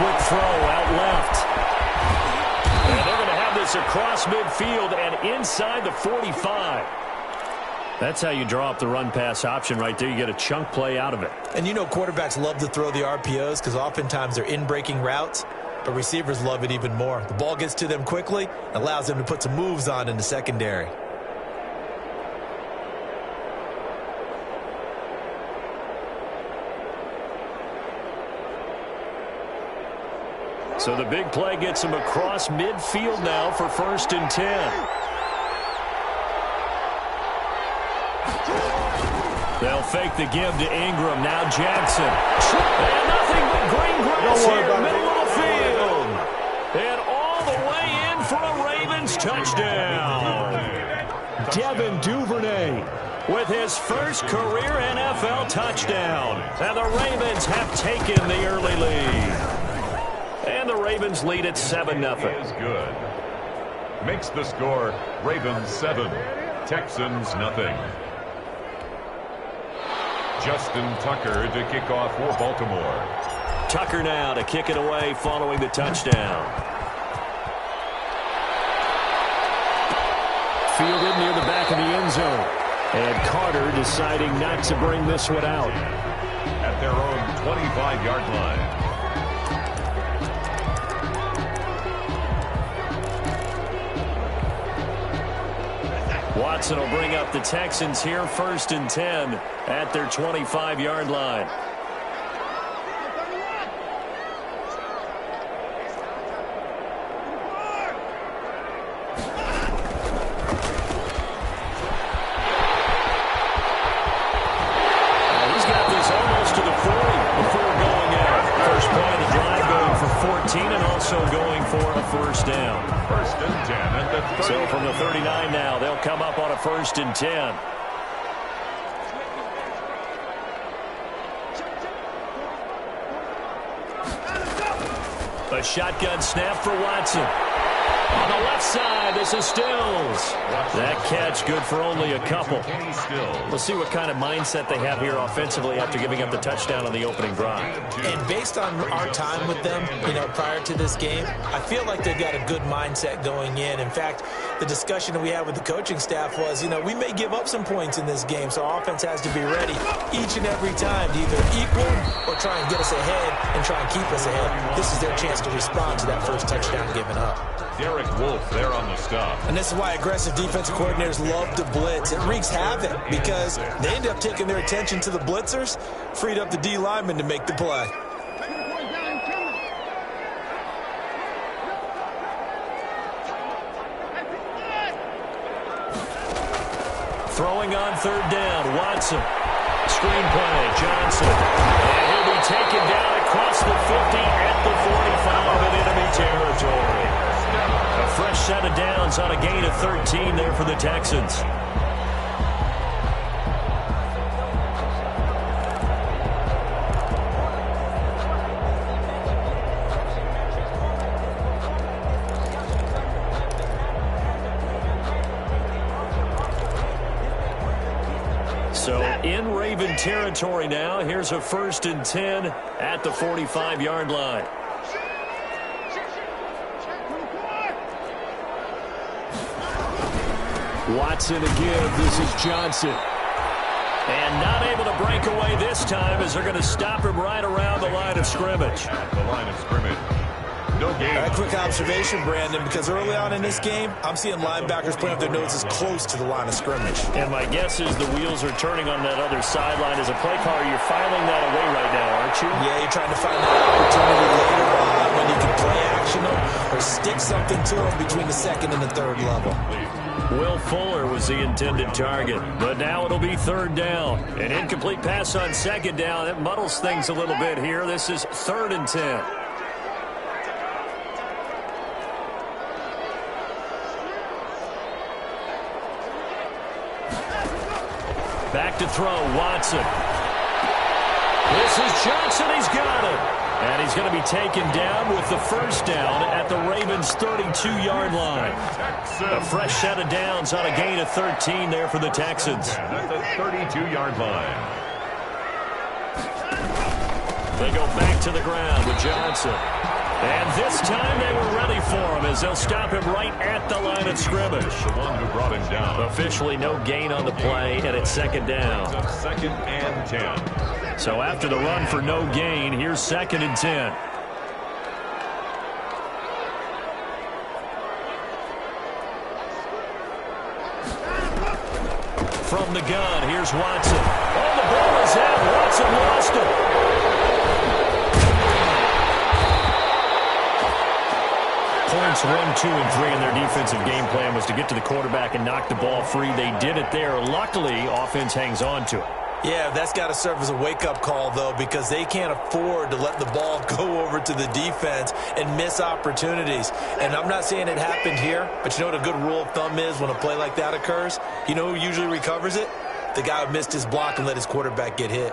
quick throw out left. And they're going to have this across midfield and inside the 45. That's how you draw up the run-pass option right there. You get a chunk play out of it. And you know quarterbacks love to throw the RPOs because oftentimes they're in-breaking routes, but receivers love it even more. The ball gets to them quickly, allows them to put some moves on in the secondary. So the big play gets him across midfield now for 1st and 10. They'll fake the give to Ingram. Now Jackson. And nothing but green grass here, middle of the field. And all the way in for a Ravens touchdown. Devin Duvernay with his first career NFL touchdown. And the Ravens have taken the early lead. And the Ravens lead at 7-0. Is good. Makes the score Ravens 7, Texans nothing. Justin Tucker to kick off for Baltimore. Tucker now to kick it away following the touchdown. Fielded near the back of the end zone. And Carter deciding not to bring this one out. At their own 25-yard line. Watson will bring up the Texans here 1st and 10 at their 25-yard line. He's got this almost to the 40 before going out. First play of the drive going for 14 and also going for a 1st down. 1st and 10 at the 30. So from the 39 now, they'll come up on a 1st and 10. A shotgun snap for Watson. On the left side, this is Stills. That catch good for only a couple. We'll see what kind of mindset they have here offensively after giving up the touchdown on the opening drive. And based on our time with them, prior to this game, I feel like they've got a good mindset going in. In fact, the discussion that we had with the coaching staff was, we may give up some points in this game, so our offense has to be ready each and every time to either equal or try and get us ahead and try and keep us ahead. This is their chance to respond to that first touchdown given up. Derek Wolfe there on the stop. And this is why aggressive defensive coordinators love to blitz. It wreaks havoc because they end up taking their attention to the blitzers, freed up the D lineman to make the play. Throwing on 3rd down, Watson. Screenplay, Johnson. And he'll be taken down across the 50 at the 45 in enemy territory. A fresh set of downs on a gain of 13 there for the Texans. So in Raven territory now, here's a 1st and 10 at the 45-yard line. Watson again. This is Johnson. And not able to break away this time as they're going to stop him right around the line of scrimmage. At the line of scrimmage. No game. A quick observation, Brandon, because early on in this game, I'm seeing linebackers putting up their noses close to the line of scrimmage. And my guess is the wheels are turning on that other sideline. As a play caller, you're filing that away right now, aren't you? Yeah, you're trying to find that opportunity later on when you can play action them or stick something to them between the 2nd and the 3rd level. Will Fuller was the intended target, but now it'll be 3rd down. An incomplete pass on 2nd down. It muddles things a little bit here. This is 3rd and 10. Back to throw, Watson. This is Johnson. He's got it. And he's going to be taken down with the 1st down at the Ravens' 32-yard line. A fresh set of downs on a gain of 13 there for the Texans. At the 32-yard line. They go back to the ground with Johnson. And this time they were ready for him as they'll stop him right at the line of scrimmage. The one who brought him down. Officially no gain on the play, and it's second down. Second and 10. So after the run for no gain, here's second and 10. From the gun, here's Watson. Oh, the ball is out. Watson lost it. Points 1, 2, and 3 in their defensive game plan was to get to the quarterback and knock the ball free. They did it there. Luckily, offense hangs on to it. Yeah, that's got to serve as a wake-up call, though, because they can't afford to let the ball go over to the defense and miss opportunities. And I'm not saying it happened here, but you know what a good rule of thumb is when a play like that occurs? You know who usually recovers it? The guy who missed his block and let his quarterback get hit.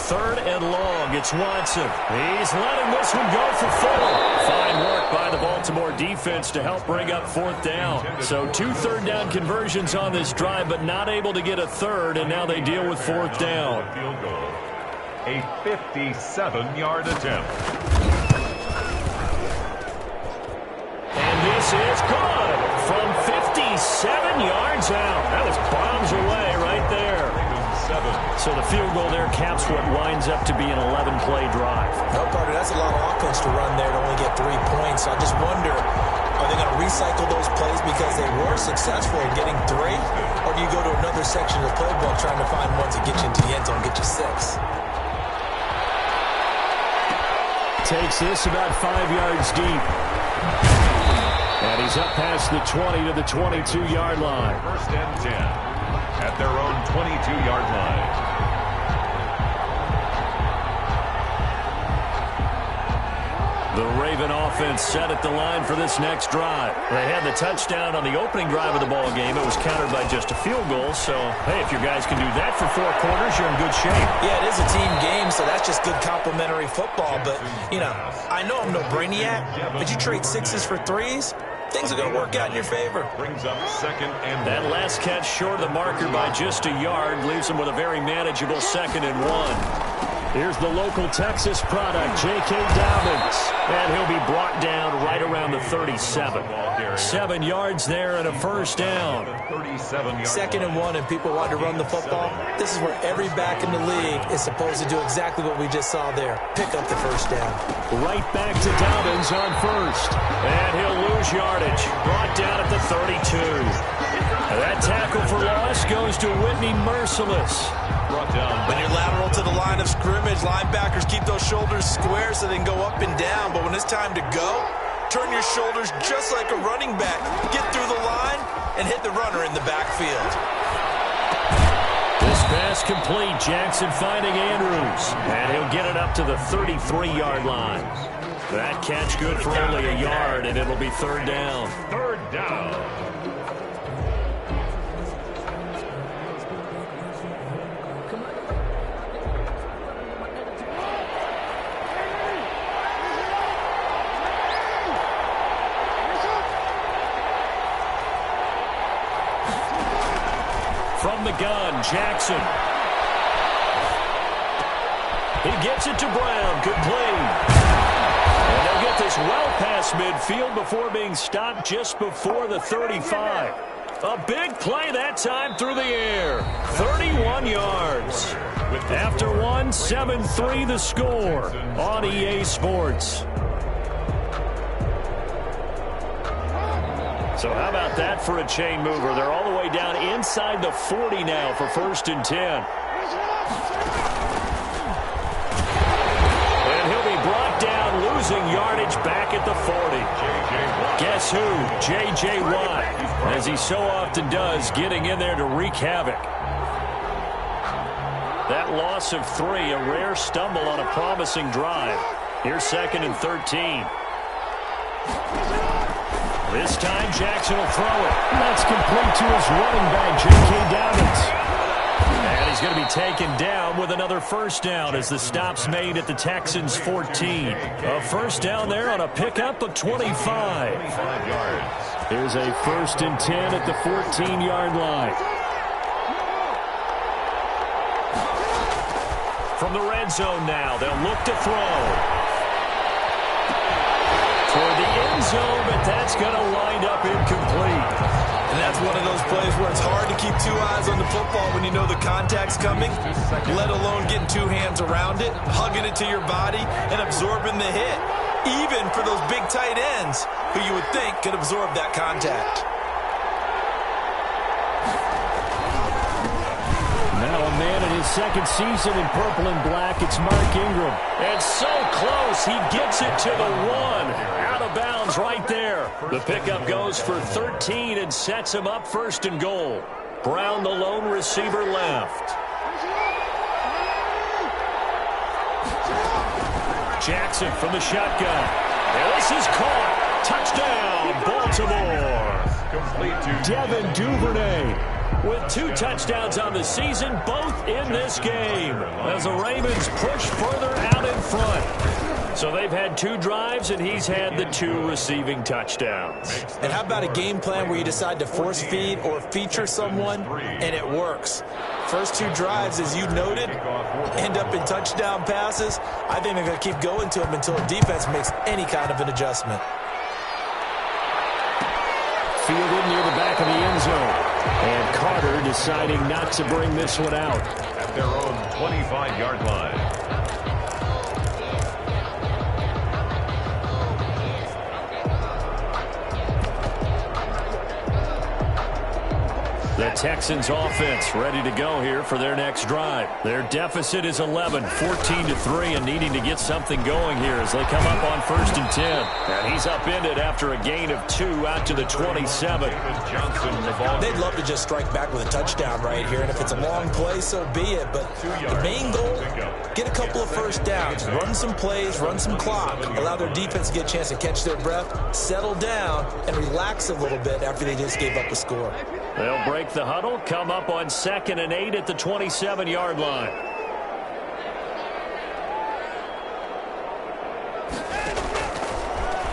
Third and long, it's Watson. He's letting this one go for 4. Fine work by the Baltimore defense to help bring up fourth down. So 2 third-down conversions on this drive, but not able to get a third, and now they deal with fourth down. Field goal. A 57-yard attempt. And this is good from 57 yards out. That was bombs away right there. So the field goal there caps what winds up to be an 11-play drive. No, partner, that's a lot of offense to run there to only get 3 points. So I just wonder, are they going to recycle those plays because they were successful in getting 3? Or do you go to another section of the playbook trying to find ones that get you into the end zone, get you 6? Takes this about 5 yards deep. And he's up past the 20 to the 22-yard line. First and 10. At their own 22-yard line. The Raven offense set at the line for this next drive. They had the touchdown on the opening drive of the ball game. It was countered by just a field goal. So, hey, if your guys can do that for 4 quarters, you're in good shape. Yeah, it is a team game, so that's just good complimentary football. But, you know, I know I'm no brainiac, but you trade 6s for 3s, things are going to work out in your favor. Brings up second and 1. That last catch short of the marker by just a yard leaves them with a very manageable second and 1. Here's the local Texas product, J.K. Dobbins. And he'll be brought down right around the 37. 7 yards there and a first down. Second and 1 and people want to run the football. This is where every back in the league is supposed to do exactly what we just saw there. Pick up the first down. Right back to Dobbins on first. And he'll lose yardage. Brought down at the 32. That tackle for loss goes to Whitney Merciless. When you're lateral to the line of scrimmage, linebackers keep those shoulders square so they can go up and down. But when it's time to go, turn your shoulders just like a running back. Get through the line and hit the runner in the backfield. This pass complete. Jackson finding Andrews. And he'll get it up to the 33-yard line. That catch good for only a yard, and it'll be third down. Third down. From the gun, Jackson. He gets it to Brown. Good play. And they'll get this well past midfield before being stopped just before the 35. A big play that time through the air. 31 yards. After one, 7-3 the score on EA Sports. So how about that for a chain mover? They're all the way down inside the 40 now for first and 10. And he'll be brought down, losing yardage back at the 40. Guess who? J.J. Watt, as he so often does, getting in there to wreak havoc. That loss of 3, a rare stumble on a promising drive. Here's second and 13. This time, Jackson will throw it. That's complete to his running back, J.K. Dobbins. And he's going to be taken down with another first down as the stop's made at the Texans' 14. A first down there on a pickup of 25. Here's a first and 10 at the 14-yard line. from the red zone now. They'll look to throw. Toward the end zone, but that's going to wind up incomplete. And that's one of those plays where it's hard to keep two eyes on the football when you know the contact's coming, let alone getting two hands around it, hugging it to your body, and absorbing the hit, even for those big tight ends who you would think could absorb that contact. Now a man in his second season in purple and black, it's Mark Ingram. And so close, he gets it to the one. Out of bounds right there. The pickup goes for 13 and sets him up first and goal. Brown, the lone receiver, left. Jackson from the shotgun. And this is caught. Touchdown, Baltimore. Complete to Devin Duvernay with 2 touchdowns on the season, both in this game, as the Ravens push further out in front. So they've had 2 drives, and he's had the 2 receiving touchdowns. And how about a game plan where you decide to force feed or feature someone, and it works? First 2 drives, as you noted, end up in touchdown passes. I think they're going to keep going to them until the defense makes any kind of an adjustment. Fielded near the back of the end zone. And Carter deciding not to bring this one out. at their own 25-yard line. The Texans offense ready to go here for their next drive. Their deficit is 11, 14-3, and needing to get something going here as they come up on 1st and 10. And he's upended after a gain of 2 out to the 27. They'd love to just strike back with a touchdown right here, and if it's a long play, so be it. But the main goal, get a couple of first downs, run some plays, run some clock, allow their defense to get a chance to catch their breath, settle down, and relax a little bit after they just gave up a score. They'll break the huddle, come up on 2nd and 8 at the 27-yard line.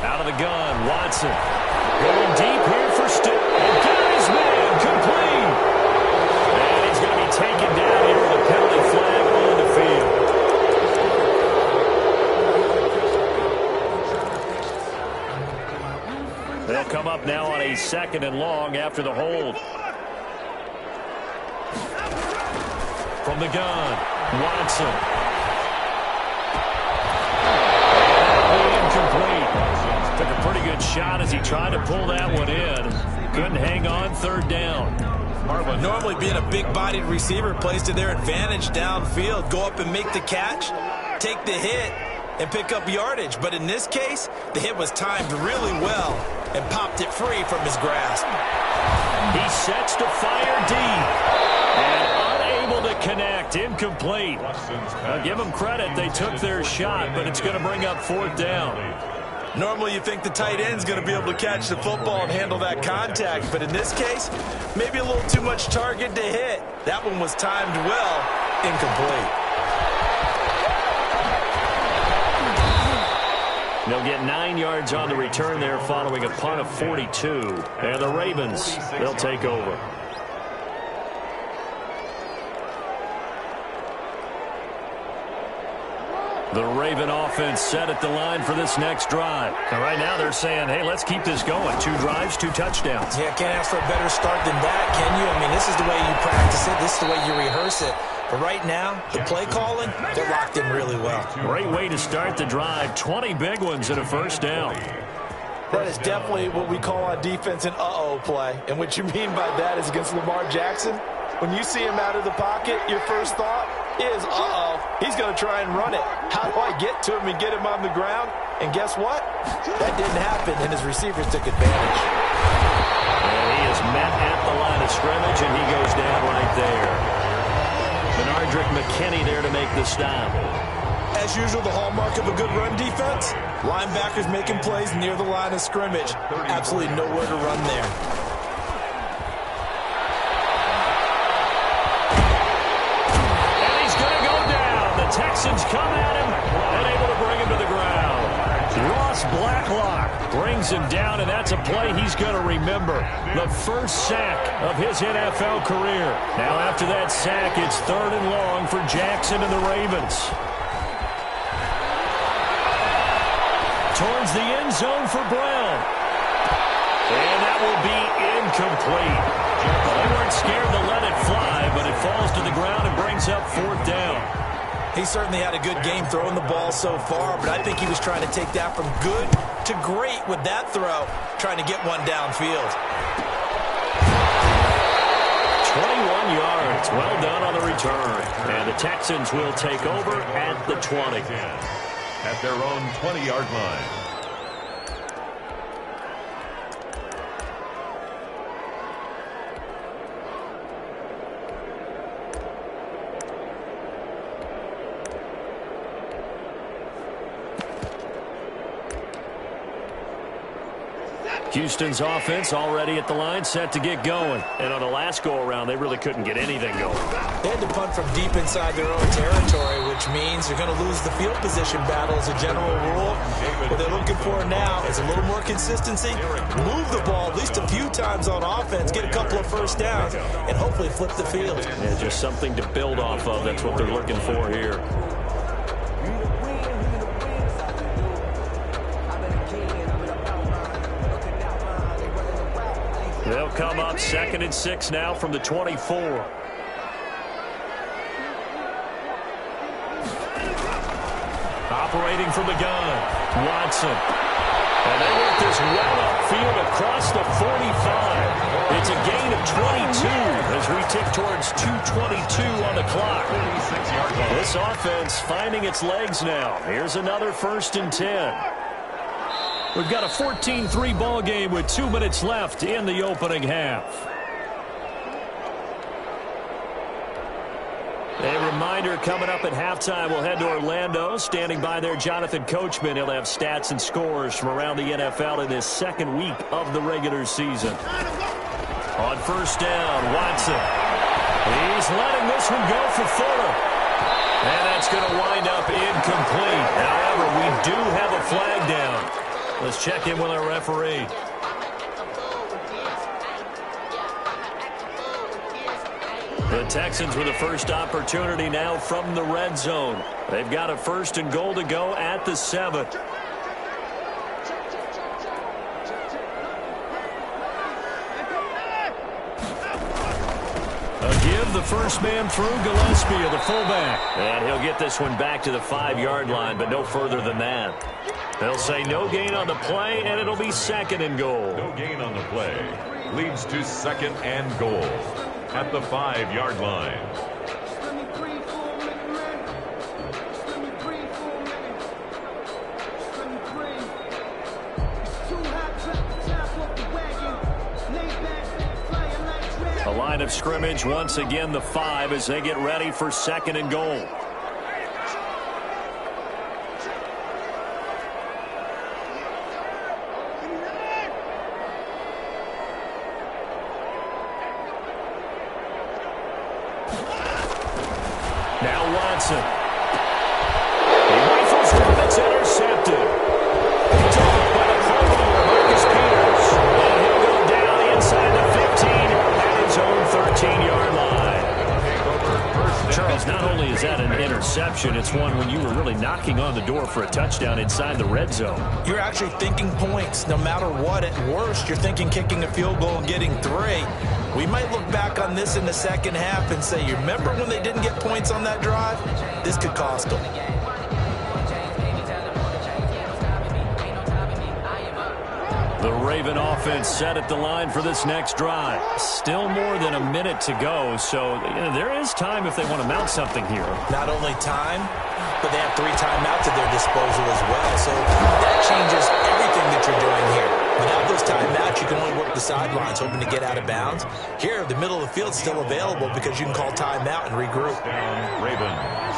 Out of the gun, Watson. Going deep here for Stick. And got his man complete. And he's going to be taken down here with a penalty flag on the field. They'll come up now on a 2nd and long after the hold. From the gun, Watson. Incomplete. Took a pretty good shot as he tried to pull that one in. Couldn't hang on 3rd down. Normally being a big-bodied receiver plays to their advantage downfield. Go up and make the catch, take the hit, and pick up yardage. But in this case, the hit was timed really well and popped it free from his grasp. He sets to fire deep. And unable to connect. Incomplete. I'll give them credit. They took their shot, but it's going to bring up 4th down. Normally you think the tight end's going to be able to catch the football and handle that contact. But in this case, maybe a little too much target to hit. That one was timed well. Incomplete. They'll get 9 yards on the return there following a punt of 42. And the Ravens, they'll take over. The Raven offense set at the line for this next drive. And right now they're saying, hey, let's keep this going. 2 drives, 2 touchdowns. Yeah, can't ask for a better start than that, can you? I mean, this is the way you practice it. This is the way you rehearse it. But right now, the play calling, they're locked in really well. Great way to start the drive. 20 big ones and a 1st down. That is definitely what we call on defense an uh-oh play. And what you mean by that is against Lamar Jackson, when you see him out of the pocket, your first thought is, uh-oh, he's going to try and run it. How do I get to him and get him on the ground? And guess what? That didn't happen, and his receivers took advantage. And he is met at the line of scrimmage, and he goes down right there. Benardrick McKinney there to make the stop. As usual, the hallmark of a good run defense, linebackers making plays near the line of scrimmage. Absolutely nowhere to run there. Texans come at him, unable to bring him to the ground. Ross Blacklock brings him down, and that's a play he's going to remember. The first sack of his NFL career. Now after that sack, it's 3rd and long for Jackson and the Ravens. Towards the end zone for Brown. And that will be incomplete. They weren't scared to let it fly, but it falls to the ground and brings up 4th down. He certainly had a good game throwing the ball so far, but I think he was trying to take that from good to great with that throw, trying to get one downfield. 21 yards. Well done on the return. And the Texans will take over at the 20. At their own 20-yard line. Houston's offense already at the line, set to get going. And on the last go-around, they really couldn't get anything going. They had to punt from deep inside their own territory, which means they're going to lose the field position battle as a general rule. What they're looking for now is a little more consistency, move the ball at least a few times on offense, get a couple of first downs, and hopefully flip the field. Yeah, just something to build off of. That's what they're looking for here. They'll come up 2nd and 6 now from the 24. Operating from the gun, Watson. And they work this well upfield across the 45. It's a gain of 22 as we tick towards 2:22 on the clock. This offense finding its legs now. Here's another 1st and 10. We've got a 14-3 ball game with 2 minutes left in the opening half. A reminder coming up at halftime, we'll head to Orlando. Standing by there, Jonathan Coachman. He'll have stats and scores from around the NFL in this 2nd week of the regular season. On 1st down, Watson. He's letting this one go for Fuller. And that's going to wind up incomplete. However, we do have a flag down. Let's check in with our referee. The Texans with the first opportunity now from the red zone. They've got a 1st and goal to go at the 7. A give, the first man through, Gillespie, the fullback. And he'll get this one back to the 5-yard line, but no further than that. They'll say no gain on the play, and it'll be 2nd and goal. No gain on the play. Leads to 2nd and goal at the 5-yard line. A line of scrimmage, once again the 5 as they get ready for 2nd and goal. Now Watson. He rifles one that's intercepted. Picked off by the Cardinal, Marcus Peters. And he'll go down inside the 15 at his own 13-yard line. Charles, not only is that an interception, it's one when you were really knocking on the door for a touchdown inside the red zone. You're actually thinking points. No matter what, at worst, you're thinking kicking a field goal and getting 3. We might look back on this in the 2nd half and say, you remember when they didn't get points on that drive? This could cost them. The Raven offense set at the line for this next drive. Still more than a minute to go, so there is time if they want to mount something here. Not only time, but they have 3 timeouts at their disposal as well. So that changes everything that you're doing here. Without those timeouts, you can only work the sidelines, hoping to get out of bounds. Here, the middle of the field's still available because you can call timeout and regroup. Ravens.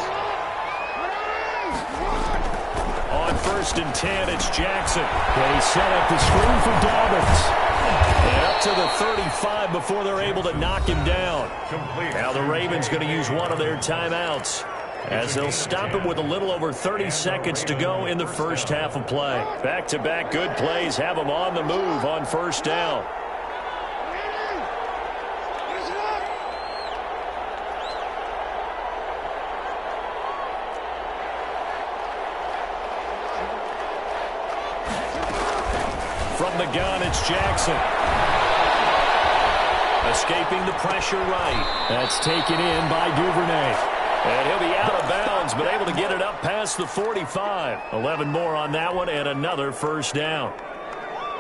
On 1st and 10, it's Jackson. They set up the screen for Dobbins. And up to the 35 before they're able to knock him down. Now the Ravens going to use one of their timeouts. as they'll stop it with a little over 30 seconds to go in the first half of play. Back-to-back good plays have them on the move on first down. From the gun, it's Jackson. Escaping the pressure right. That's taken in by Duvernay. And he'll be out of bounds, but able to get it up past the 45. 11 more on that one and another first down.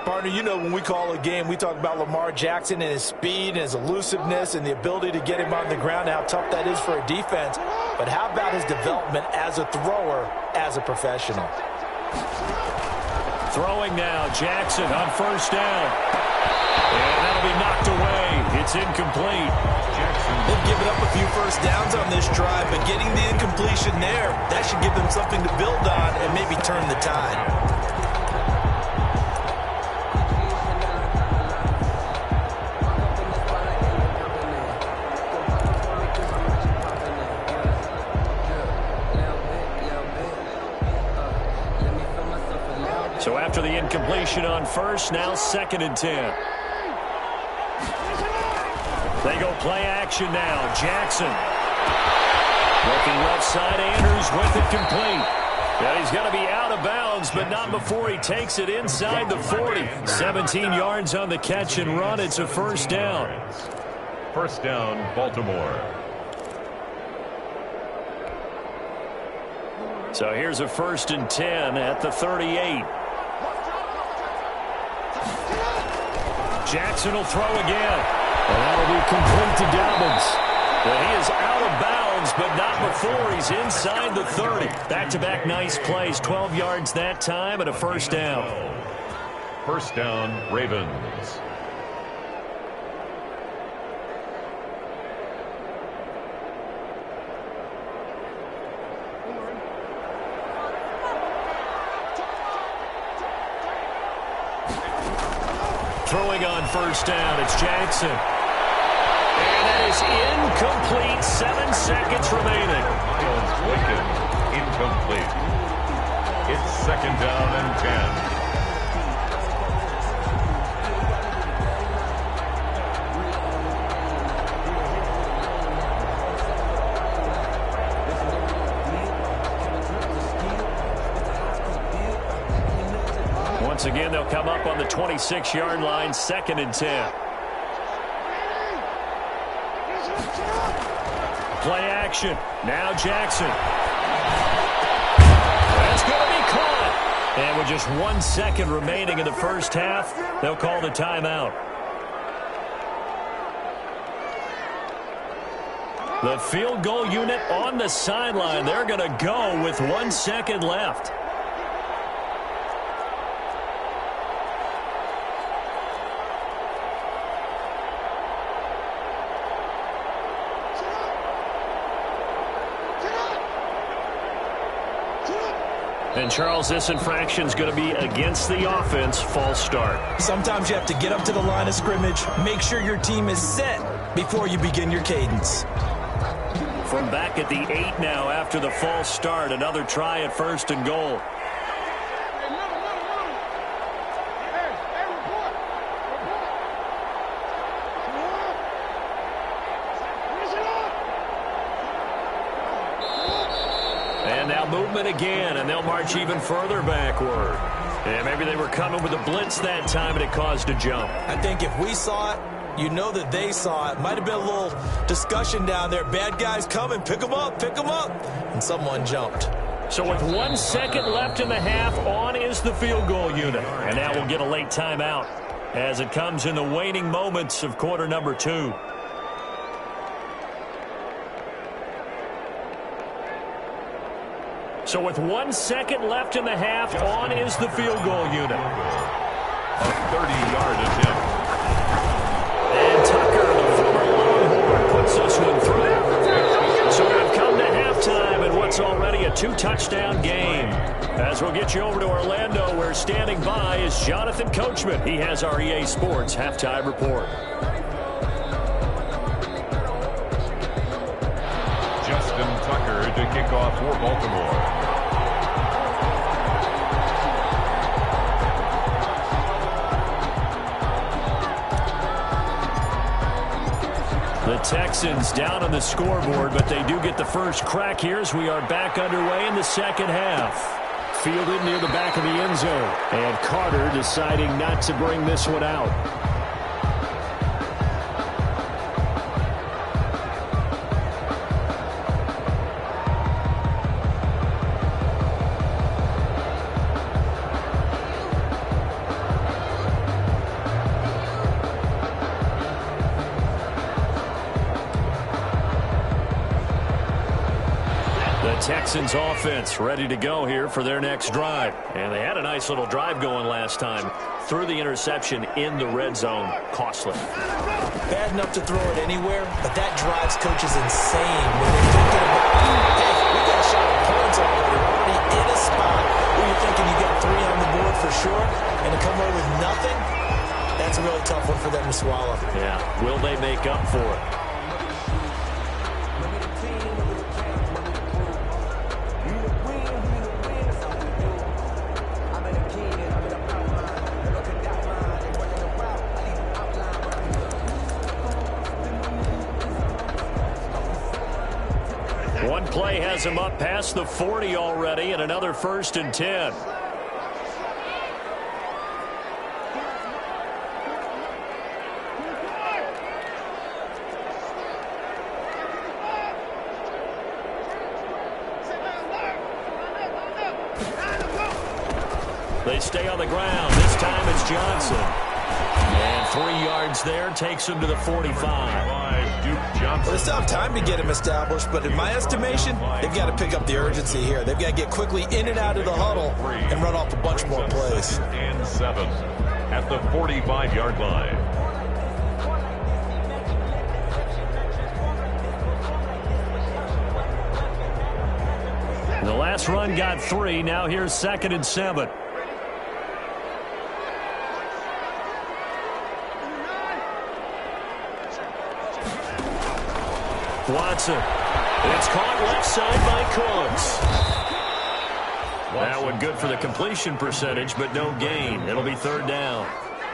Partner, you know when we call a game, we talk about Lamar Jackson and his speed and his elusiveness and the ability to get him on the ground and how tough that is for a defense. But how about his development as a thrower, as a professional? Throwing now, Jackson on first down. And that'll be knocked away. It's incomplete. They've given up a few first downs on this drive, but getting the incompletion there, that should give them something to build on and maybe turn the tide. So after the incompletion on first, now 2nd and 10. They go play action now. Jackson. Looking left side, Andrews with it complete. And he's going to be out of bounds, but not before he takes it inside the 40. 17 yards on the catch and run. It's a first down. First down, Baltimore. So here's a 1st and 10 at the 38. Jackson will throw again. And that'll be complete to Dobbins. But he is out of bounds, but not before he's inside the 30. Back-to-back nice plays, 12 yards that time and a first down. First down, Ravens. Throwing on first down, it's Jackson. And that is incomplete. 7 seconds remaining. Lincoln, incomplete. It's 2nd down and 10. Once again, they'll come up on the 26-yard line, 2nd and 10. Play action. Now Jackson. That's going to be caught. And with just 1 second remaining in the first half, they'll call the timeout. The field goal unit on the sideline. They're going to go with 1 second left. And, Charles, this infraction is going to be against the offense. False start. Sometimes you have to get up to the line of scrimmage, make sure your team is set before you begin your cadence. From back at the 8 now after the false start, another try at 1st and goal. And now movement again, and they'll march even further backward. And maybe they were coming with a blitz that time, and it caused a jump. I think if we saw it, you know that they saw it. Might have been a little discussion down there. Bad guys coming, pick them up, and someone jumped. So with 1 second left in the half, on is the field goal unit. And now we'll get a late timeout as it comes in the waning moments of quarter number 2. So with 1 second left in the half, on is the field goal unit. A 30-yard attempt. And Tucker, the former Longhorn, puts this one through. So we've come to halftime in what's already a 2-touchdown game. As we'll get you over to Orlando, where standing by is Jonathan Coachman. He has our EA Sports halftime report. Justin Tucker to kickoff for Baltimore. The Texans down on the scoreboard, but they do get the first crack here as we are back underway in the second half. Fielded near the back of the end zone. And Carter deciding not to bring this one out. Texans offense ready to go here for their next drive. And they had a nice little drive going last time. Threw the interception in the red zone. Costly. Bad enough to throw it anywhere, but that drives coaches insane when they're thinking about, hey, we got a shot at points already. We're already in a spot where you're thinking you got 3 on the board for sure, and to come away with nothing, that's a really tough one for them to swallow. Yeah. Will they make up for it? One play has him up past the 40 already, and another 1st and 10. They stay on the ground. This time it's Johnson. And 3 yards there takes him to the 45. Well, they still have time to get him established, but in my estimation, they've got to pick up the urgency here. They've got to get quickly in and out of the huddle and run off a bunch more plays. And 7 at the 45-yard line. The last run got 3. Now here's 2nd and 7. Watson. It's caught left side by Cooks. That one good for the completion percentage, but no gain. It'll be 3rd down.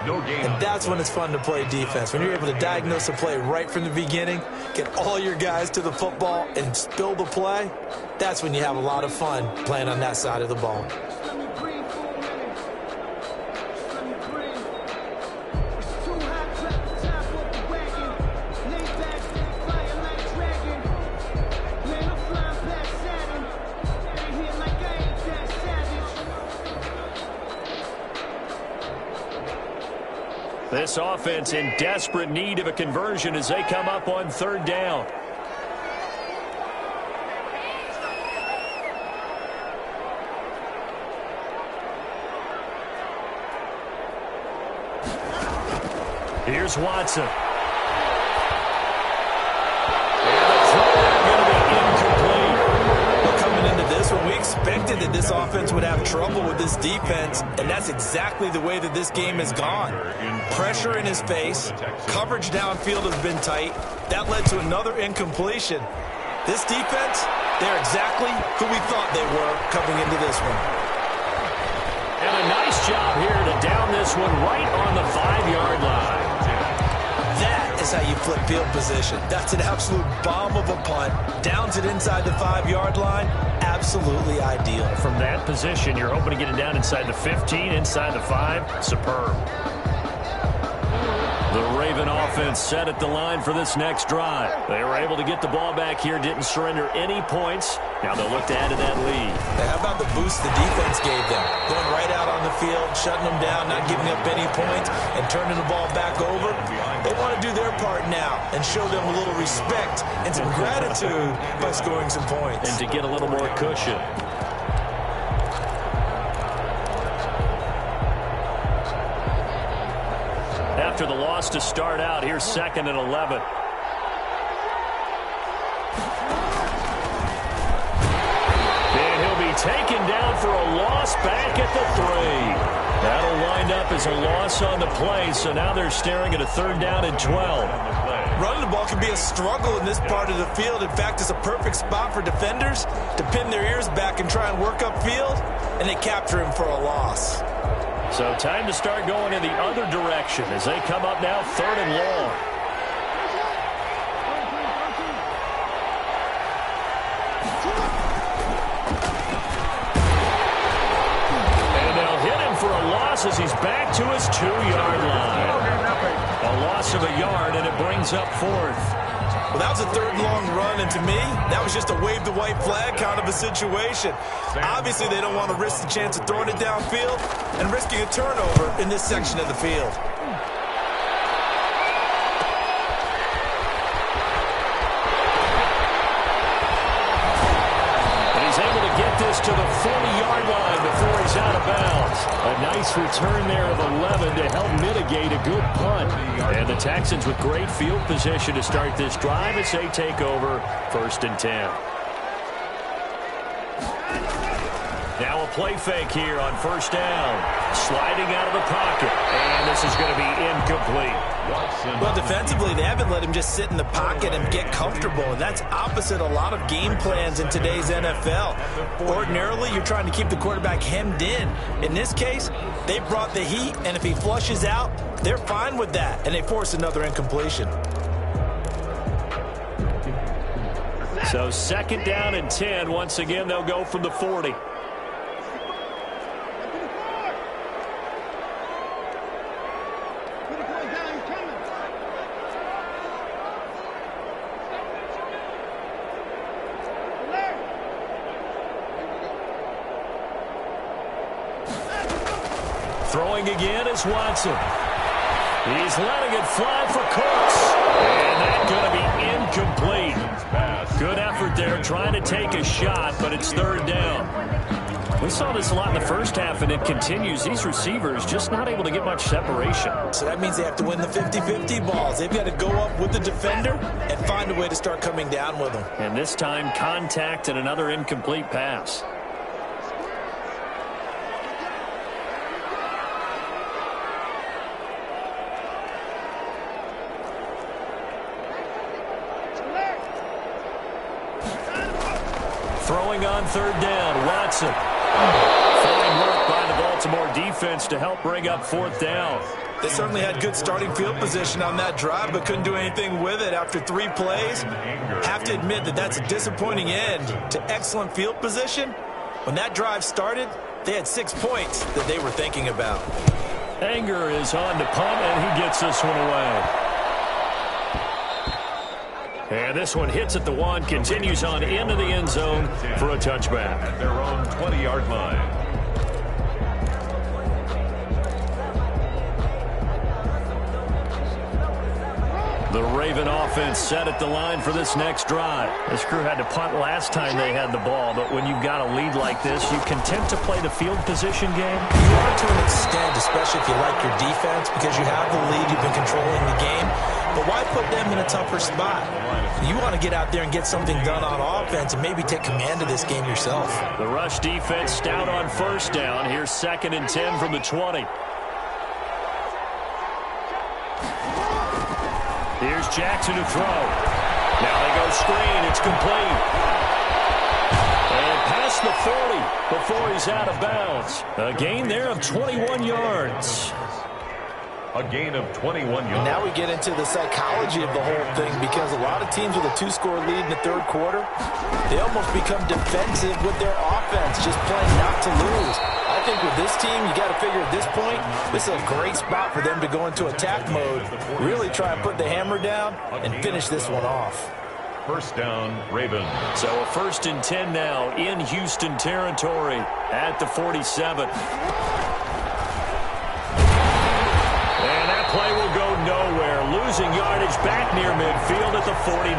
No gain. And that's when it's fun to play defense. When you're able to diagnose a play right from the beginning, get all your guys to the football, and spill the play, that's when you have a lot of fun playing on that side of the ball. This offense in desperate need of a conversion as they come up on 3rd down. Here's Watson. We expected that this offense would have trouble with this defense, and that's exactly the way that this game has gone. Pressure in his face, coverage downfield has been tight. That led to another incompletion. This defense, they're exactly who we thought they were coming into this one. And a nice job here to down this one right on the 5-yard line. That is how you flip field position. That's an absolute bomb of a punt. Downs it inside the 5-yard line. Absolutely ideal. From that position, you're hoping to get it down inside the 15, inside the 5. Superb. The Raven offense set at the line for this next drive. They were able to get the ball back here, didn't surrender any points. Now they'll look to add to that lead. How about the boost the defense gave them? Going right out on the field, shutting them down, not giving up any points, and turning the ball back over. They want to do their part now and show them a little respect and some gratitude by scoring some points. And to get a little more cushion. After the loss to start out, here's 2nd and 11. And he'll be taken down for a loss back at the 3. That'll wind up as a loss on the play, so now they're staring at a 3rd down and 12. running the ball can be a struggle in this part of the field. In fact, it's a perfect spot for defenders to pin their ears back and try and work upfield, and they capture him for a loss. So time to start going in the other direction as they come up now 3rd and long. And they'll hit him for a loss as he's back to his 2-yard line. A loss of a yard, and it brings up 4th. Well, that was a 3rd and long run, and to me, that was just a wave the white flag kind of a situation. Obviously, they don't want to risk the chance of throwing it downfield and risking a turnover in this section of the field. Get this to the 40-yard line before he's out of bounds. A nice return there of 11 to help mitigate a good punt. And the Texans with great field position to start this drive as they take over 1st and 10. Now a play fake here on 1st down. Sliding out of the pocket. And this is going to be incomplete. Well, defensively, they haven't let him just sit in the pocket and get comfortable, and that's opposite a lot of game plans in today's NFL. Ordinarily, you're trying to keep the quarterback hemmed in. In this case, they brought the heat, and if he flushes out, they're fine with that, and they force another incompletion. So 2nd down and 10. Once again, they'll go from the 40. Throwing again is Watson. He's letting it fly for Cooks. And that's going to be incomplete. Good effort there trying to take a shot, but it's 3rd down. We saw this a lot in the first half, and it continues. These receivers just not able to get much separation. So that means they have to win the 50-50 balls. They've got to go up with the defender and find a way to start coming down with them. And this time, contact and another incomplete pass. Throwing on 3rd down, Watson. Fine work by the Baltimore defense to help bring up 4th down. They certainly had good starting field position on that drive, but couldn't do anything with it after 3 plays. Have to admit that that's a disappointing end to excellent field position. When that drive started, they had 6 points that they were thinking about. Anger is on to punt, and he gets this one away. And this one hits at the 1, continues on into the end zone for a touchback. At their own 20-yard line. The Raven offense set at the line for this next drive. This crew had to punt last time they had the ball, but when you've got a lead like this, you content to play the field position game? You are to an extent, especially if you like your defense, because you have the lead, you've been controlling the game. But why put them in a tougher spot? You want to get out there and get something done on offense and maybe take command of this game yourself. The rush defense stout on 1st down. Here's 2nd and 10 from the 20. Here's Jackson to throw. Now they go screen. It's complete. And past the 40 before he's out of bounds. A gain there of 21 yards. A gain of 21 yards. And now we get into the psychology of the whole thing, because a lot of teams with a 2-score lead in the 3rd quarter, they almost become defensive with their offense, just playing not to lose. I think with this team, you got to figure at this point, this is a great spot for them to go into attack mode, really try and put the hammer down and finish this one off. 1st down, Ravens. So a 1st and 10 now in Houston territory at the 47. Play will go nowhere. Losing yardage back near midfield at the 49.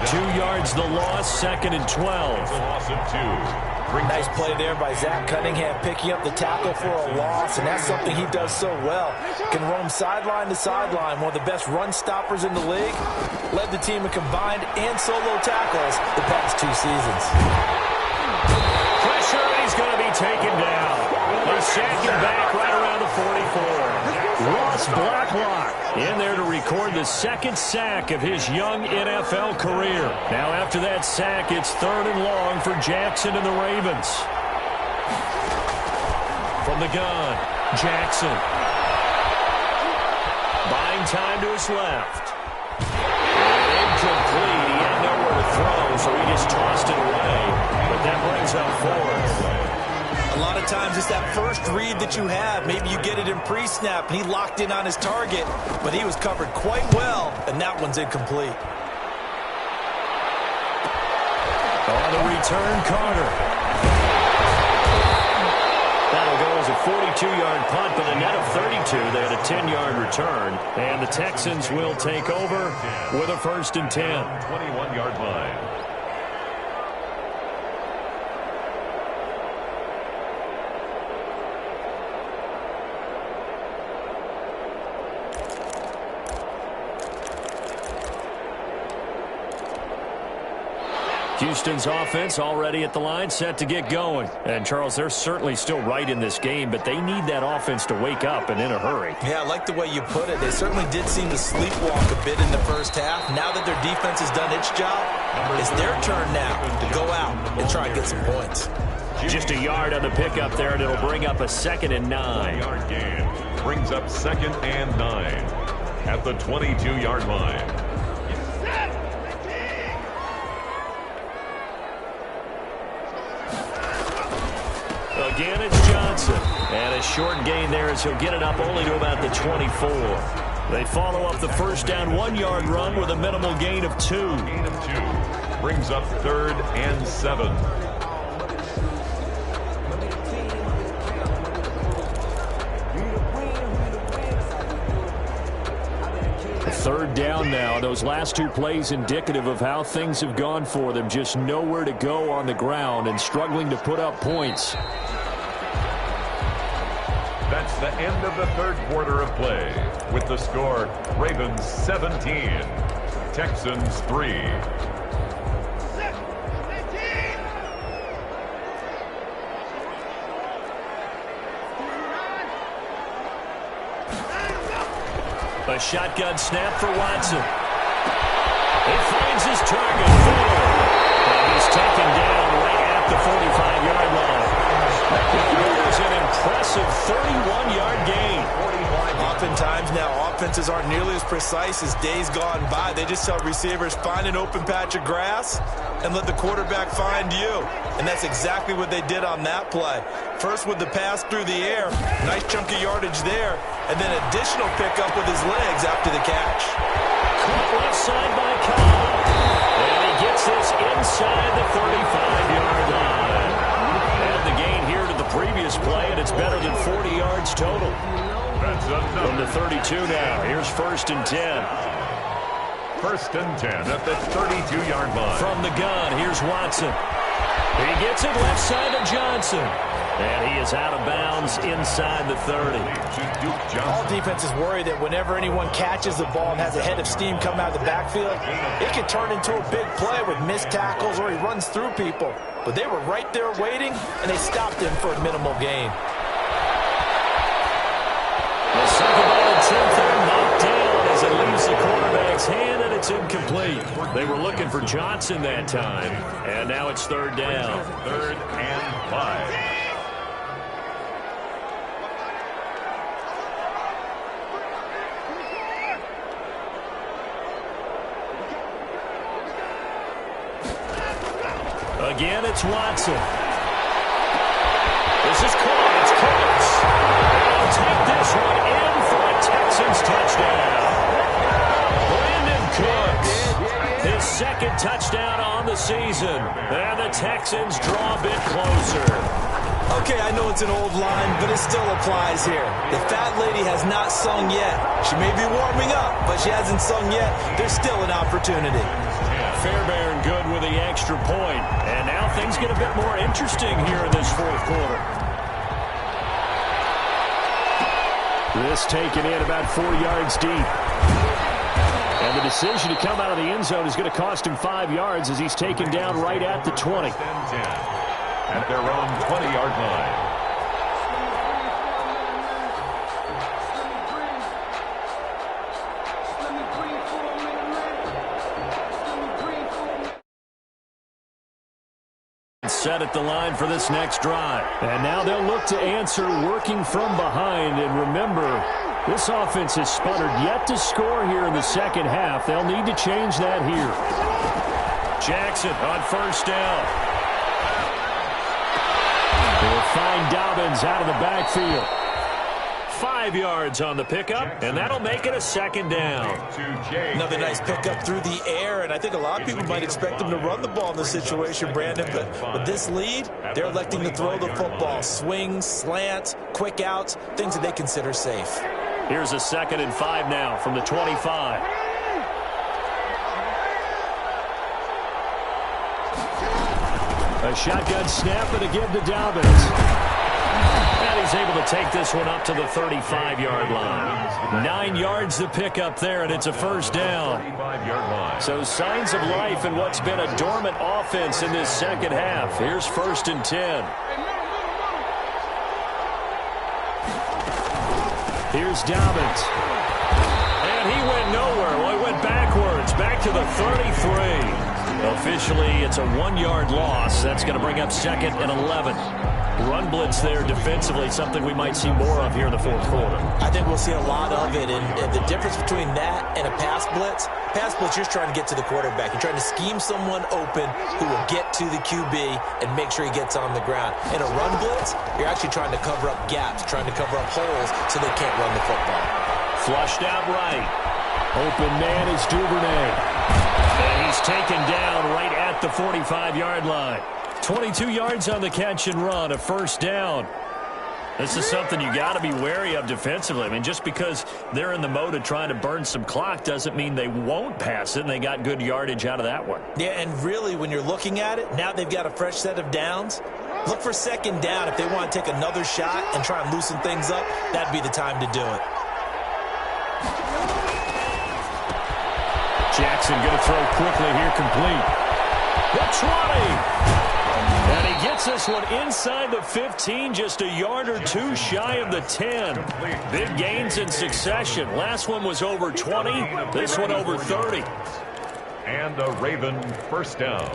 2 yards the loss, 2nd and 12. A loss of 2. Nice play there by Zach Cunningham, picking up the tackle for a loss, and that's something he does so well. Can roam sideline to sideline, one of the best run stoppers in the league. Led the team in combined and solo tackles the past 2 seasons. Pressure, and he's going to be taken down. They sack him back right around the 44. Ross Blacklock in there to record the second sack of his young NFL career. Now after that sack, it's 3rd and long for Jackson and the Ravens. From the gun, Jackson. Buying time to his left. Incomplete. He had nowhere to throw, so he just tossed it away. But that brings up 4th. A lot of times it's that first read that you have. Maybe you get it in pre-snap, and he locked in on his target, but he was covered quite well, and that one's incomplete. On the return, Carter. That'll go as a 42-yard punt, but a net of 32. They had a 10-yard return, and the Texans will take over with a 1st and 10. 21-yard line. Houston's offense already at the line, set to get going. And, Charles, they're certainly still right in this game, but they need that offense to wake up and in a hurry. Yeah, I like the way you put it. They certainly did seem to sleepwalk a bit in the first half. Now that their defense has done its job, it's their turn now to go out and try and get some points. Just a yard on the pickup there, and it'll bring up a 2nd and 9. Yard gain brings up 2nd and 9 at the 22-yard line. Again, it's Johnson. And a short gain there as he'll get it up only to about the 24. They follow up the first down 1-yard run with a minimal gain of 2. Gain of 2 brings up 3rd and 7. Third down now. Those last 2 plays indicative of how things have gone for them. Just nowhere to go on the ground and struggling to put up points. That's the end of the 3rd quarter of play. With the score, Ravens 17, Texans 3. A shotgun snap for Watson. He finds his target. And he's taken down right at the 45-yard line. There's an impressive 31-yard gain. Oftentimes now, offenses aren't nearly as precise as days gone by. They just tell receivers, find an open patch of grass and let the quarterback find you. And that's exactly what they did on that play. First with the pass through the air, nice chunk of yardage there, and then additional pickup with his legs after the catch. Caught left side by Cobb. And he gets this inside the 35-yard line. And the gain here to the previous play, and it's better than 40 yards total. From the 32 now, here's 1st and 10. 1st and 10 at the 32-yard line. From the gun, here's Watson. He gets it left side to Johnson. And he is out of bounds inside the 30. All defenses worry that whenever anyone catches the ball and has a head of steam come out of the backfield, it can turn into a big play with missed tackles or he runs through people. But they were right there waiting, and they stopped him for a minimal gain. The second ball attempt there knocked down as it leaves the quarterback's hand, and it's incomplete. They were looking for Johnson that time, and now it's 3rd down. 3rd and 5. Again, it's Watson. This is caught. It's Cooks. They'll take this one in for a Texans touchdown. Brandon Cooks, his 2nd touchdown on the season. And the Texans draw a bit closer. Okay, I know it's an old line, but it still applies here. The fat lady has not sung yet. She may be warming up, but she hasn't sung yet. There's still an opportunity. Fairbairn good with the extra point. And now things get a bit more interesting here in this 4th quarter. This taken in about 4 yards deep. And the decision to come out of the end zone is going to cost him 5 yards as he's taken down right at the 20. At their own 20-yard line. Set at the line for this next drive. And now they'll look to answer working from behind. And remember, this offense has sputtered yet to score here in the second half. They'll need to change that here. Jackson on first down. They'll find Dobbins out of the backfield. 5 yards on the pickup, and that'll make it a second down. Another nice pickup through the air, and I think a lot of people might expect them to run the ball in this situation, Brandon, but with this lead, they're electing to throw the football. Swings, slants, quick outs, things that they consider safe. Here's a 2nd and 5 now from the 25. A shotgun snap and a give to Dobbins. And he's able to take this one up to the 35-yard line. 9 yards to pick up there, and it's a first down. So signs of life in what's been a dormant offense in this second half. Here's 1st and 10. Here's Dobbins. And he went nowhere. Well, he went backwards, back to the 33. Officially, it's a 1-yard loss. That's going to bring up 2nd and 11. Run blitz there defensively, something we might see more of here in the fourth quarter. I think we'll see a lot of it, and the difference between that and a pass blitz, you're just trying to get to the quarterback. You're trying to scheme someone open who will get to the QB and make sure he gets on the ground. In a run blitz, you're actually trying to cover up gaps, trying to cover up holes so they can't run the football. Flushed out right. Open man is Duvernay. And he's taken down right at the 45-yard line. 22 yards on the catch and run, a first down. This is something you got to be wary of defensively. I mean, just because they're in the mode of trying to burn some clock doesn't mean they won't pass it, and they got good yardage out of that one. Yeah, and really, when you're looking at it, now they've got a fresh set of downs. Look for 2nd down. If they want to take another shot and try and loosen things up, that'd be the time to do it. Jackson going to throw quickly here, complete. The 20. And he gets this one inside the 15, just a yard or two shy of the 10. Big gains in succession. Last one was over 20. This one over 30. And a Raven first down.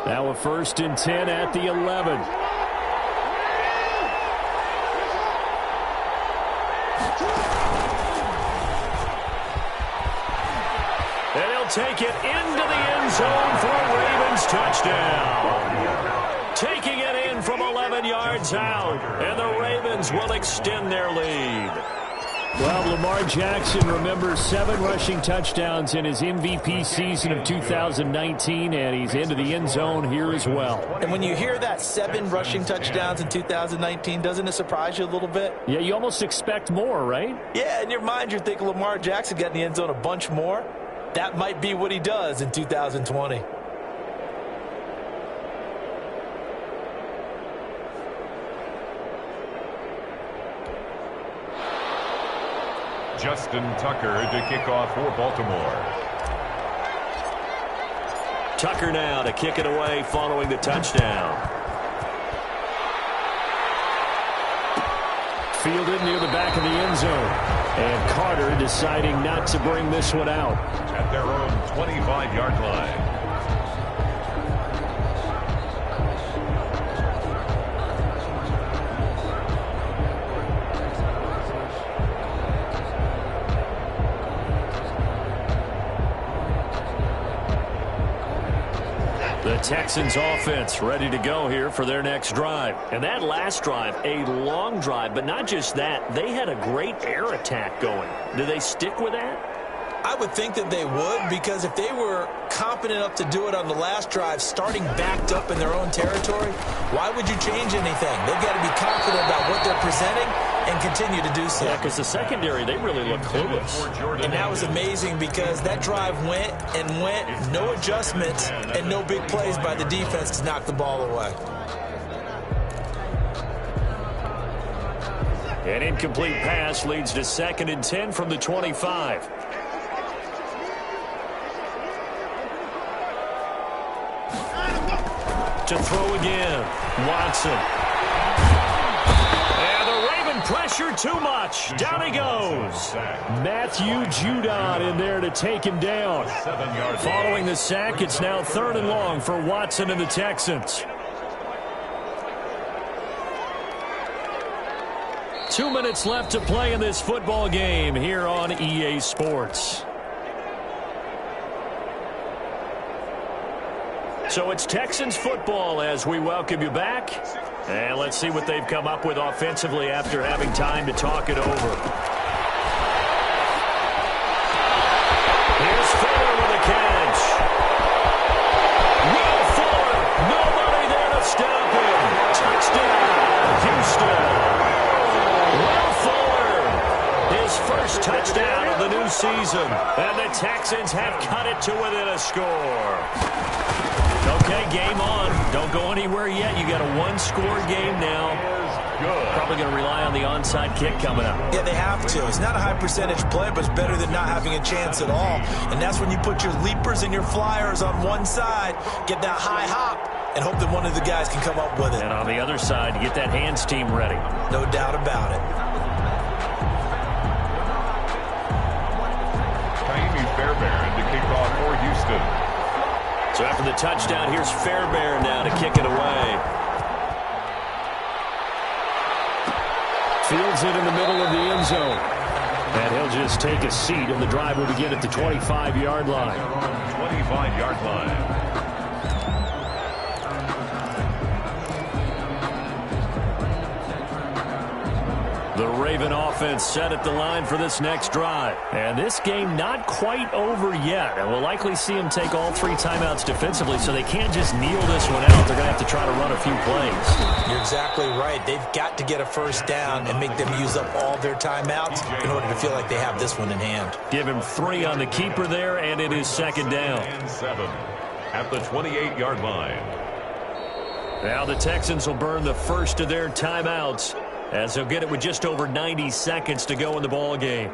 Now a 1st and 10 at the 11. And he'll take it into the end zone for a Ravens touchdown. Taking it in from 11 yards out. And the Ravens will extend their lead. Well, Lamar Jackson, remember, 7 rushing touchdowns in his MVP season of 2019, and he's into the end zone here as well. And when you hear that 7 rushing touchdowns in 2019, doesn't it surprise you a little bit? Yeah, you almost expect more, right? Yeah, in your mind, you're thinking Lamar Jackson got in the end zone a bunch more. That might be what he does in 2020. Justin Tucker to kick off for Baltimore. Tucker now to kick it away following the touchdown. Fielded near the back of the end zone. And Carter deciding not to bring this one out. At their own 25-yard line. The Texans offense ready to go here for their next drive. And that last drive, a long drive, but not just that. They had a great air attack going. Do they stick with that? I would think that they would, because if they were confident enough to do it on the last drive, starting backed up in their own territory, why would you change anything? They've got to be confident about what they're presenting and continue to do so. Yeah, because the secondary, they really look clueless. And that was amazing because that drive went and went, no adjustments and no big plays by the defense to knock the ball away. An incomplete pass leads to 2nd and 10 from the 25. To throw again, Watson. And the Raven pressure too much. Down he goes. Matthew Judon in there to take him down. Following the sack, it's now 3rd and long for Watson and the Texans. 2 minutes left to play in this football game here on EA Sports. So it's Texans football as we welcome you back. And let's see what they've come up with offensively after having time to talk it over. Here's Fuller with a catch. Will Fuller, nobody there to stop him. Touchdown, Houston. Will Fuller, his first touchdown of the new season. And the Texans have cut it to within a score. Okay, game on. Don't go anywhere yet. You got a one-score game now. Probably going to rely on the onside kick coming up. Yeah, they have to. It's not a high-percentage play, but it's better than not having a chance at all. And that's when you put your leapers and your flyers on one side, get that high hop, and hope that one of the guys can come up with it. And on the other side, get that hands team ready. No doubt about it. Fairbairn to kick off for Houston. So after the touchdown, here's Fairbairn now to kick it away. Fields it in the middle of the end zone. And he'll just take a seat, and the drive will begin at the 25-yard line. 25-yard line. The Raven offense set at the line for this next drive. And this game not quite over yet. And we'll likely see them take all 3 timeouts defensively, so they can't just kneel this one out. They're going to have to try to run a few plays. You're exactly right. They've got to get a first down and make them use up all their timeouts in order to feel like they have this one in hand. Give him 3 on the keeper there, and it is 2nd down. And 7 at the 28-yard line. Now the Texans will burn the first of their timeouts, as they'll get it with just over 90 seconds to go in the ball game.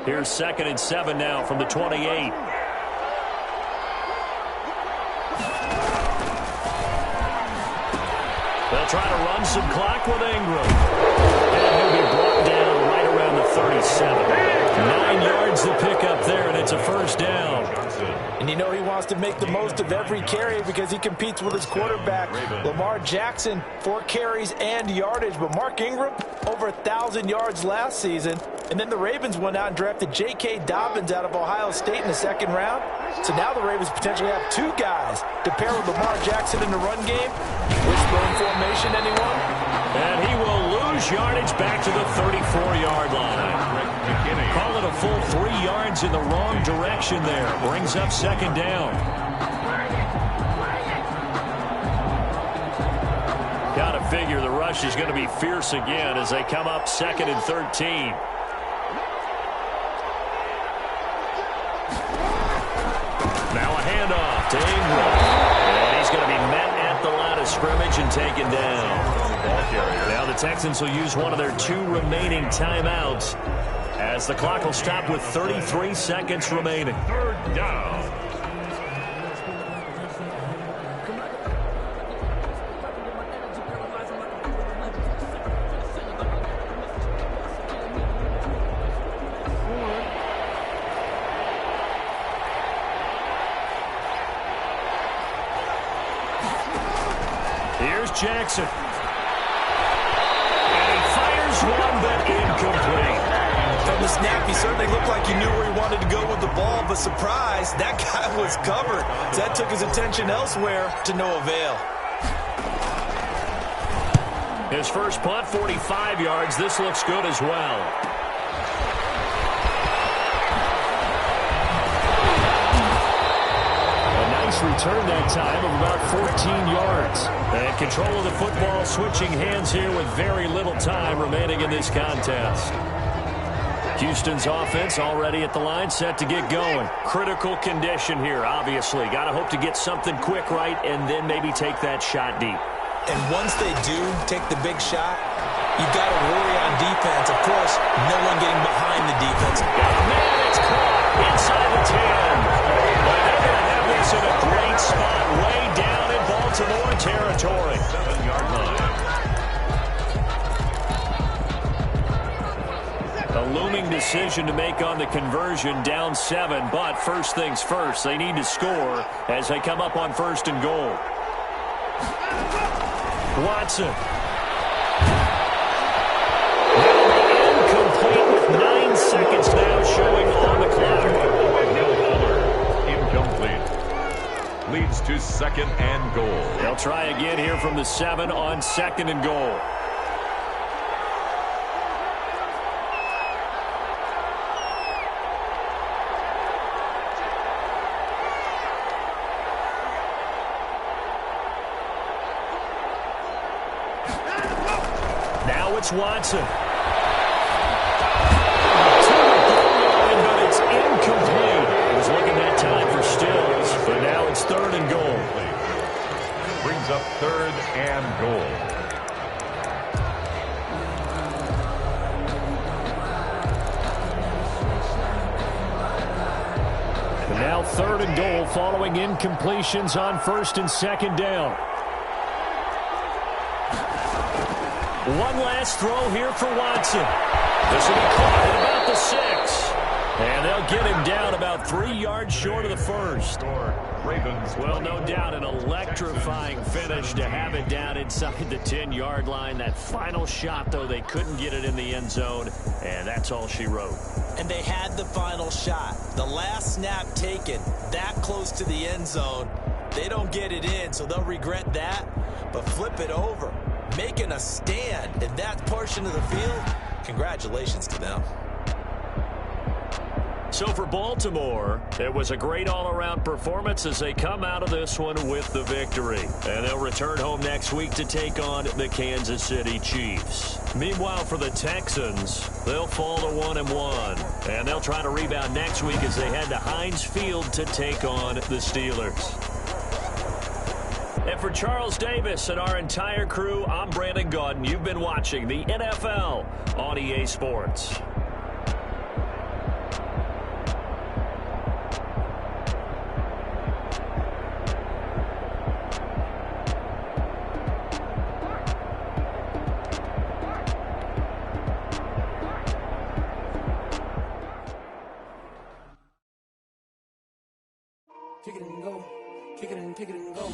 Here's 2nd and 7 now from the 28. They'll try to run some clock with Ingram. And he'll be brought down right around the 37. 9 yards to pick up there, and it's a first down. And you know he wants to make the most of every carry because he competes with his quarterback, Lamar Jackson, 4 carries and yardage. But Mark Ingram, over 1,000 yards last season. And then the Ravens went out and drafted J.K. Dobbins out of Ohio State in the 2nd round. So now the Ravens potentially have 2 guys to pair with Lamar Jackson in the run game. Wishbone formation, anyone? And he will lose yardage back to the 34-yard line. Call it a full 3 yards in the wrong direction there. Brings up 2nd down. Got to figure the rush is going to be fierce again as they come up 2nd and 13. Now a handoff to Ingram. And he's going to be met at the line of scrimmage and taken down. Now the Texans will use one of their 2 remaining timeouts, as the clock will stop with 33 seconds remaining. 3rd down. Here's Jackson. And he fires one, but incomplete. From the snap, he certainly looked like he knew where he wanted to go with the ball, but surprise, that guy was covered. So that took his attention elsewhere to no avail. His first punt, 45 yards. This looks good as well. A nice return that time of about 14 yards. And control of the football switching hands here with very little time remaining in this contest. Houston's offense already at the line, set to get going. Critical condition here, obviously. Got to hope to get something quick right and then maybe take that shot deep. And once they do take the big shot, you've got to worry on defense. Of course, no one getting behind the defense. Man, it's caught inside the 10. But they're going to have this in a great spot way down in Baltimore territory. 7-yard line. A looming decision to make on the conversion, down 7. But first things first, they need to score as they come up on 1st and goal. Watson. Incomplete with 9 seconds now showing on the clock. Incomplete. Leads to 2nd and goal. They'll try again here from the 7 on 2nd and goal. Now it's Watson. But it's incomplete. He was looking that time for Stills, but now it's 3rd and goal. Brings up 3rd and goal. And now 3rd and goal following incompletions on 1st and 2nd down. One last throw here for Watson. This will be caught at about the 6. And they'll get him down about 3 yards short of the first. Ravens. Well, no doubt an electrifying finish to have it down inside the 10-yard line. That final shot, though, they couldn't get it in the end zone, and that's all she wrote. And they had the final shot. The last snap taken that close to the end zone. They don't get it in, so they'll regret that, but flip it over. Making a stand in that portion of the field, congratulations to them. So for Baltimore, it was a great all-around performance as they come out of this one with the victory. And they'll return home next week to take on the Kansas City Chiefs. Meanwhile, for the Texans, they'll fall to 1-1. And they'll try to rebound next week as they head to Heinz Field to take on the Steelers. And for Charles Davis and our entire crew, I'm Brandon Gaudin. You've been watching the NFL on EA Sports. Kick it and go. Kick it and go.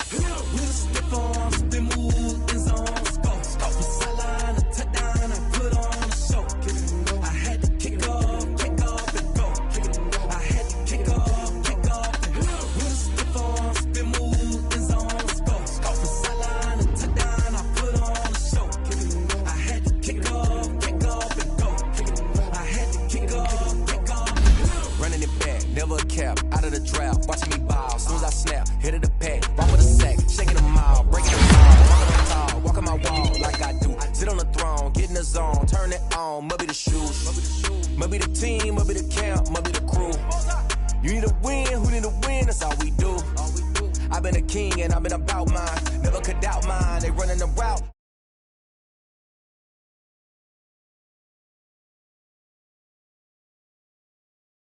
With a stiff arm, spin move, in zone, scope. From sideline to touchdown, I put on a show. Kick it and go. I had to kick off and go. Kick it and go. I had to kick off and go. With a stiff arm, spin move, in zone, scope. From sideline to touchdown, I put on a show. Kick it and go. I had to kick off and go. Kick it and go. I had to kick off. Running it back, never a cap, out of the drought, watching me ball, as soon as I snap, hit of the pack, walk with a sack, shaking them all, breaking them all, walking my wall like I do, sit on the throne, get in the zone, turn it on, must be the shoes, must be the team, must be the camp, must be the crew, you need a win, who need a win, that's all we do, I've been a king and I've been about mine, never could